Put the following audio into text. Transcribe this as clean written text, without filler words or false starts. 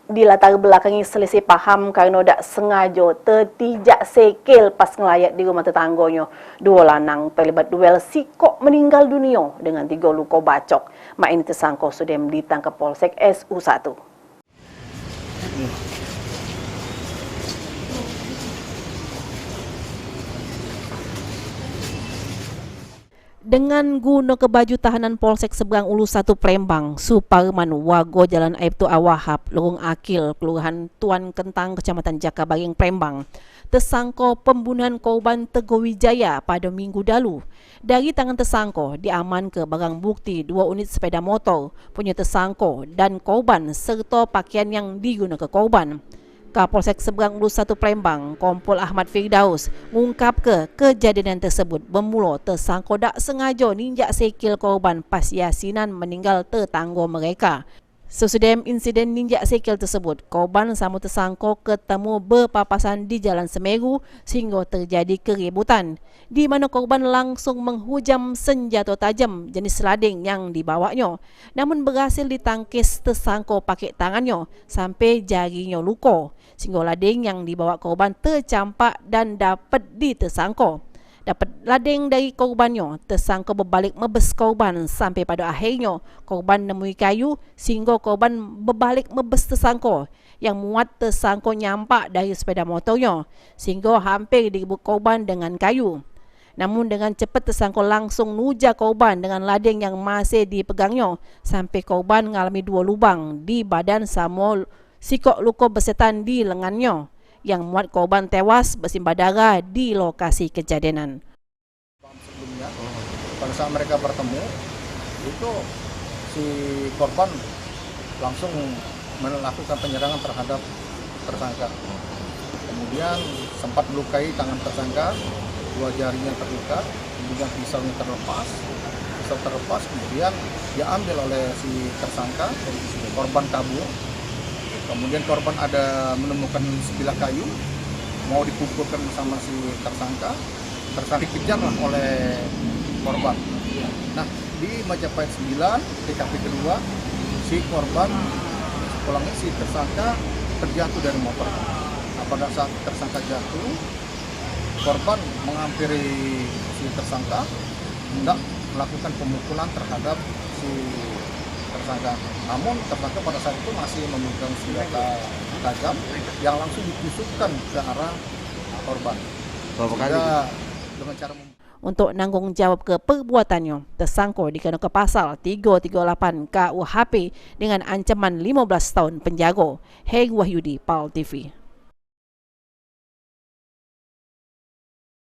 Di latar belakangi selisih paham karena dak sengaja tertijak sekil pas ngelayat di rumah tetanggonya. Dua lanang terlibat duel sikok meninggal dunia dengan 3 luka bacok. Mak ini tersangka sudah ditangkap Polsek SU1. Dengan guna ke baju tahanan Polsek Seberang Ulu 1 Palembang, Suparman Wago Jalan Aibtu Awahab, Lorong Akil, Kelurahan Tuan Kentang, Kecamatan Jakabaring, Palembang, tersangka pembunuhan korban Teguh Wijaya pada minggu lalu. Dari tangan tersangka diaman ke barang bukti 2 unit sepeda motor punya tersangka dan korban serta pakaian yang digunakan korban. Kapolsek Seberang Ulu 1 Palembang, Kompol Ahmad Firdaus, mengungkap kejadian tersebut bermula tersangka dak sengaja ninjak sekil korban pas yasinan meninggal tetangga mereka. Sesudah insiden ninjak sekil tersebut, korban sama tersangka ketemu berpapasan di Jalan Semeru sehingga terjadi keributan, di mana korban langsung menghujam senjata tajam jenis lading yang dibawanya, namun berhasil ditangkis tersangka pakai tangannya sampai jarinya luka, sehingga lading yang dibawa korban tercampak dan dapat ditersangka. Dapat lading dari korbannya, tersangka berbalik mebes korban sampai pada akhirnya korban nemui kayu sehingga korban berbalik mebes tersangka yang muat tersangka nyampak dari sepeda motornya sehingga hampir direbut korban dengan kayu. Namun dengan cepat tersangka langsung nuja korban dengan lading yang masih dipegangnya sampai korban mengalami 2 lubang di badan sama sikok luka besetan di lengannya yang muat korban tewas bersimbah darah di lokasi kejadian. Sebelumnya, pada saat mereka bertemu, itu si korban langsung melakukan penyerangan terhadap tersangka. Kemudian sempat melukai tangan tersangka, 2 jarinya terluka, kemudian pisaunya terlepas, kemudian diambil oleh si tersangka, korban kabur. Kemudian korban ada menemukan sebilah kayu, mau dipukulkan sama si tersangka dikejar oleh korban. Nah, di Majapahit 9, TKP kedua, si korban pulangnya si tersangka terjatuh dari motor. Nah, pada saat tersangka jatuh, korban menghampiri si tersangka, hendak melakukan pemukulan terhadap si tersangka. Namun tersangka pada saat itu masih memegang senjata tajam yang langsung ditusukkan ke arah korban. Berapa kali? Dengan cara untuk nanggung jawab ke perbuatannya, tersangka dikenakan pasal 338 KUHP dengan ancaman 15 tahun penjara. Hei Wahyudi, PAL TV.